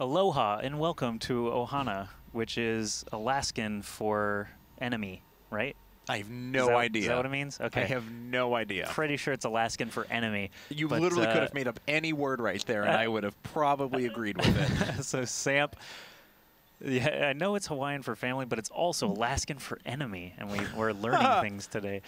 Aloha and welcome to Ohana, which is Alaskan for enemy, right? I have no idea. Is that what it means? Okay. I have no idea. Pretty sure it's Alaskan for enemy. You literally could have made up any word right there, and I would have probably agreed with it. So Samp, yeah, I know it's Hawaiian for family, but it's also Alaskan for enemy, and we're learning things today.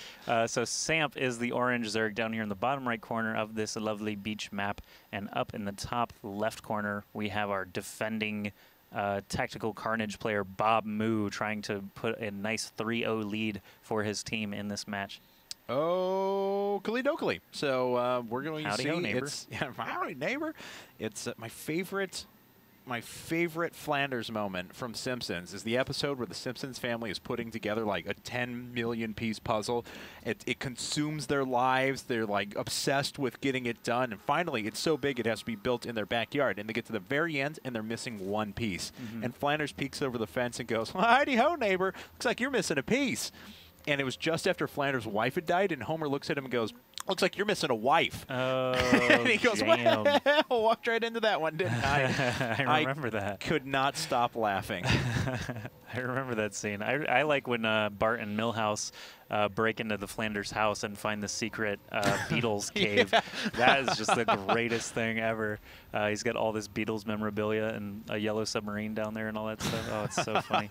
So Samp is the orange Zerg down here in the bottom right corner of this lovely beach map, and up in the top left corner we have our defending tactical Carnage player BobMoo trying to put a nice 3-0 lead for his team in this match. Oh, Kali-dokali. So we're going to see. Howdy-ho, neighbor. Howdy, neighbor. It's my favorite Flanders moment from Simpsons is the episode where the Simpsons family is putting together like a 10 million piece puzzle. It consumes their lives. They're like obsessed with getting it done. And finally, it's so big it has to be built in their backyard. And they get to the very end and they're missing one piece. And Flanders peeks over the fence and goes, "Howdy ho, neighbor. Looks like you're missing a piece." And it was just after Flanders' wife had died, and Homer looks at him and goes, "Looks like you're missing a wife." Oh, and he goes, damn. "Well, walked right into that one, didn't I?" I remember that. Could not stop laughing. I remember that scene. I like when Bart and Milhouse break into the Flanders house and find the secret Beatles cave. Yeah. That is just the greatest thing ever. He's got all this Beatles memorabilia and a yellow submarine down there and all that stuff. Oh, it's so funny.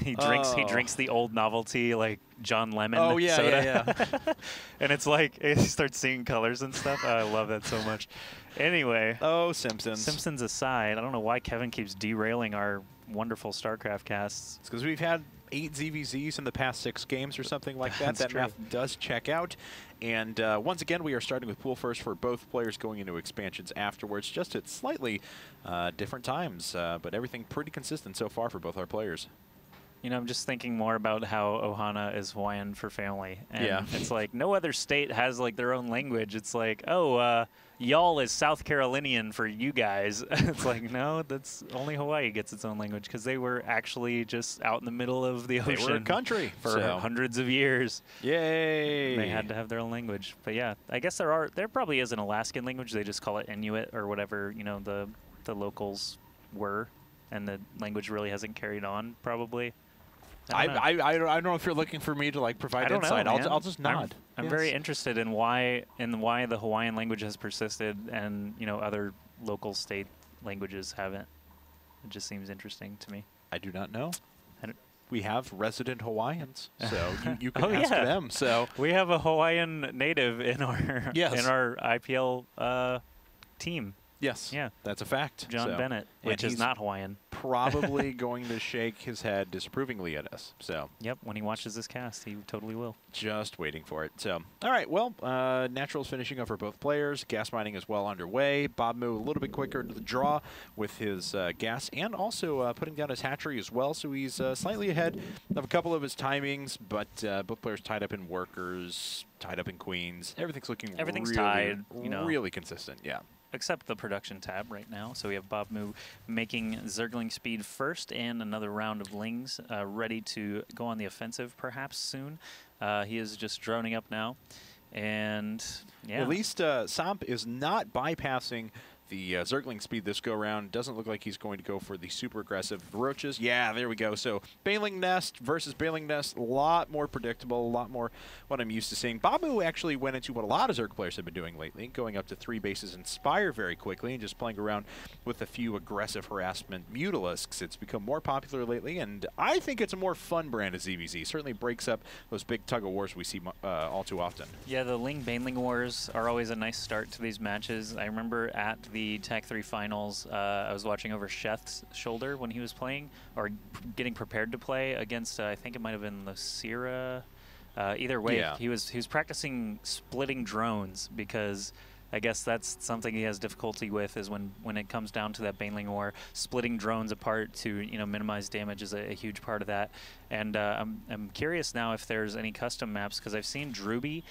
He drinks the old novelty like John Lemon soda. Yeah. And it's like he starts seeing colors and stuff. Oh, I love that so much. Anyway. Oh, Simpsons. Simpsons aside, I don't know why Kevin keeps derailing our wonderful StarCraft casts. It's because we've had 8 ZVZs in the past 6 games or something like that. That math does check out. And once again, we are starting with pool first for both players going into expansions afterwards, just at slightly different times. But everything pretty consistent so far for both our players. You know, I'm just thinking more about how Ohana is Hawaiian for family. And yeah. It's like no other state has like their own language. It's like, oh, y'all is South Carolinian for you guys. It's like, no, that's only Hawaii gets its own language because they were actually just out in the middle of the ocean. They were a country for hundreds of years. Yay! They had to have their own language. But yeah, I guess there probably is an Alaskan language. They just call it Inuit or whatever, you know, the locals were. And the language really hasn't carried on, probably. I don't know if you're looking for me to like provide insight. I'll just nod. I'm very interested in why the Hawaiian language has persisted and other local state languages haven't. It just seems interesting to me. I do not know. We have resident Hawaiians, so you can oh, ask yeah. them. So we have a Hawaiian native in our in our IPL team. Yes, yeah, that's a fact. John Bennett, which is not Hawaiian. Probably going to shake his head disapprovingly at us. So yep, when he watches this cast, he totally will. Just waiting for it. So all right, well, Natural's finishing up for both players. Gas mining is well underway. BobMoo a little bit quicker to the draw with his gas, and also putting down his hatchery as well. So he's slightly ahead of a couple of his timings, but both players tied up in workers, tied up in queens. Everything's looking really, tied. Really consistent. Yeah. Except the production tab right now. So we have BobMoo making Zergling speed first and another round of Lings ready to go on the offensive perhaps soon. He is just droning up now. And yeah. At least Samp is not bypassing the Zergling speed this go-around. Doesn't look like he's going to go for the super aggressive roaches. Yeah, there we go. So Bailing Nest versus Bailing Nest, a lot more predictable, a lot more what I'm used to seeing. BobMoo actually went into what a lot of Zerg players have been doing lately, going up to 3 bases Inspire very quickly and just playing around with a few aggressive harassment Mutalisks. It's become more popular lately, and I think it's a more fun brand of ZVZ. Certainly breaks up those big tug-of-wars we see all too often. Yeah, the Ling-Baneling wars are always a nice start to these matches. I remember at the TAC 3 finals, I was watching over Sheth's shoulder when he was playing, or getting prepared to play against, I think it might have been Lucira. Either way, yeah. he was practicing splitting drones because I guess that's something he has difficulty with is when it comes down to that Baneling war, splitting drones apart to minimize damage is a huge part of that. And I'm curious now if there's any custom maps because I've seen Druby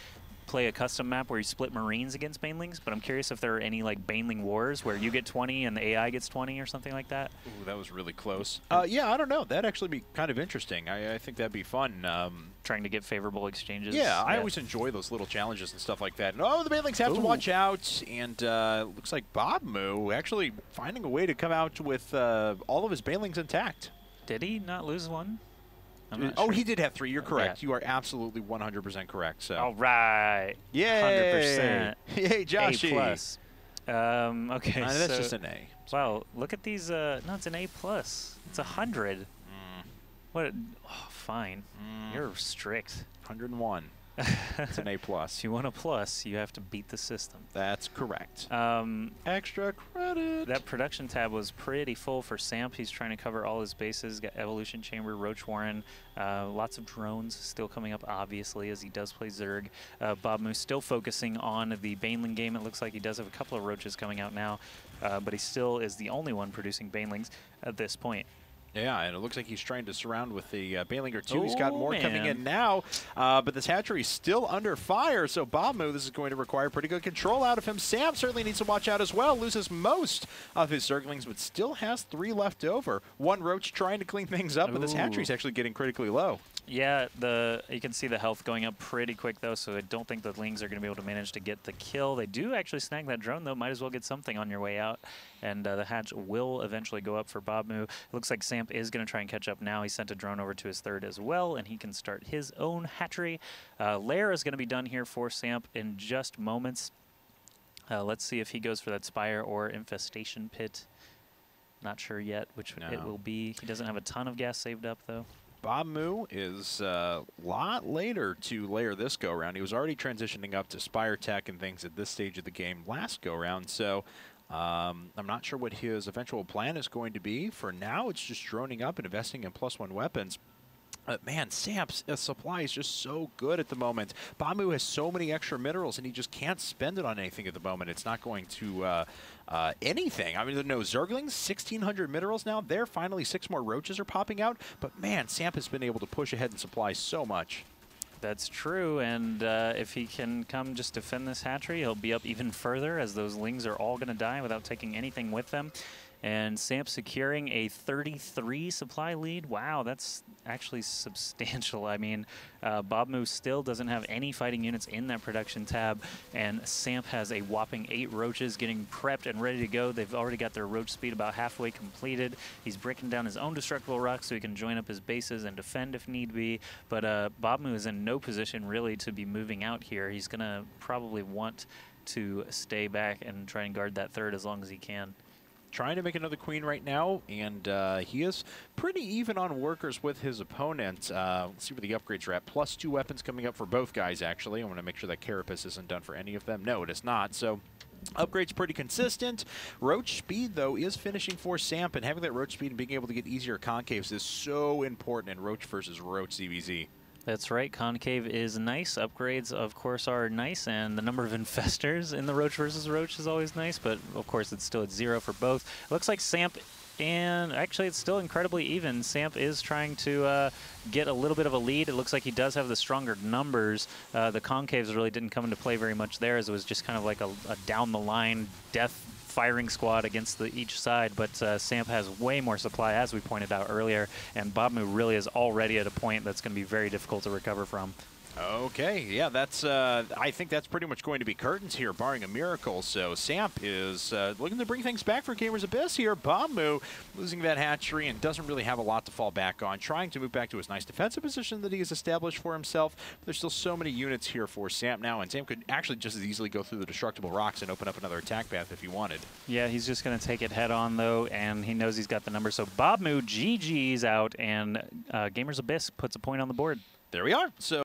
play a custom map where you split Marines against Banelings, but I'm curious if there are any like Baneling wars where you get 20 and the AI gets 20 or something like that. Ooh, that was really close. Yeah, I don't know. That'd actually be kind of interesting. I think that'd be fun. Trying to get favorable exchanges. Yeah, I always enjoy those little challenges and stuff like that. And, oh, the Banelings have to watch out. And looks like BobMoo actually finding a way to come out with all of his Banelings intact. Did he not lose one? Oh, sure. He did have 3. You're correct. Yeah. You are absolutely 100% correct. So. All right. Yay. 100%. Yay, Joshy. A+. Okay. That's just an A. Wow, look at these. No, it's an A+. It's 100. What? Oh, fine. You're strict. 101. It's an A+. If you want a plus, you have to beat the system. That's correct. Extra credit. That production tab was pretty full for Samp. He's trying to cover all his bases. Got Evolution Chamber, Roach Warren, lots of drones still coming up, obviously, as he does play Zerg. BobMoo still focusing on the Baneling game. It looks like he does have a couple of Roaches coming out now, but he still is the only one producing Banelings at this point. Yeah, and it looks like he's trying to surround with the Baneling or 2. He's got more coming in now, but this hatchery is still under fire, so BobMoo, this is going to require pretty good control out of him. Samp certainly needs to watch out as well. Loses most of his Zerglings, but still has 3 left over. 1 Roach trying to clean things up, but this hatchery's actually getting critically low. Yeah, you can see the health going up pretty quick, though, so I don't think the Lings are going to be able to manage to get the kill. They do actually snag that drone, though. Might as well get something on your way out, and the hatch will eventually go up for BobMoo. It looks like Samp is going to try and catch up now. He sent a drone over to his 3rd as well, and he can start his own hatchery. Lair is going to be done here for Samp in just moments. Let's see if he goes for that Spire or Infestation Pit. Not sure yet which it will be. He doesn't have a ton of gas saved up, though. BobMoo is a lot later to layer this go-round. He was already transitioning up to Spire Tech and things at this stage of the game last go-round, so I'm not sure what his eventual plan is going to be. For now, it's just droning up and investing in +1 weapons. Man, Samp's supply is just so good at the moment. BobMoo has so many extra minerals, and he just can't spend it on anything at the moment. It's not going to anything. I mean, there are no Zerglings, 1,600 minerals now. There, finally, 6 more Roaches are popping out. But, man, Samp has been able to push ahead in supply so much. That's true, and if he can come just defend this hatchery, he'll be up even further, as those Lings are all going to die without taking anything with them. And Samp securing a 33 supply lead. Wow, that's actually substantial. I mean, BobMoo still doesn't have any fighting units in that production tab, and Samp has a whopping 8 Roaches getting prepped and ready to go. They've already got their Roach speed about halfway completed. He's breaking down his own destructible rocks so he can join up his bases and defend if need be. But BobMoo is in no position really to be moving out here. He's going to probably want to stay back and try and guard that 3rd as long as he can. Trying to make another queen right now, and he is pretty even on workers with his opponent. Let's see where the upgrades are at. +2 weapons coming up for both guys, actually. I want to make sure that Carapace isn't done for any of them. No, it is not. So upgrades pretty consistent. Roach speed, though, is finishing for Samp, and having that Roach speed and being able to get easier concaves is so important in Roach versus Roach ZVZ. That's right. Concave is nice. Upgrades, of course, are nice, and the number of infestors in the Roach versus Roach is always nice, but of course it's still at 0 for both. It looks like Samp, and actually it's still incredibly even. Samp is trying to get a little bit of a lead. It looks like he does have the stronger numbers. The Concaves really didn't come into play very much there, as it was just kind of like a down-the-line death firing squad against each side, but Samp has way more supply, as we pointed out earlier, and BobMoo really is already at a point that's going to be very difficult to recover from. Okay, yeah, that's. I think that's pretty much going to be curtains here, barring a miracle. So Samp is looking to bring things back for Gamer's Abyss here. BobMoo losing that hatchery and doesn't really have a lot to fall back on. Trying to move back to his nice defensive position that he has established for himself. But there's still so many units here for Samp now, and Samp could actually just as easily go through the destructible rocks and open up another attack path if he wanted. Yeah, he's just going to take it head on, though, and he knows he's got the number. So BobMoo GG's out, and Gamer's Abyss puts a point on the board. There we are. So.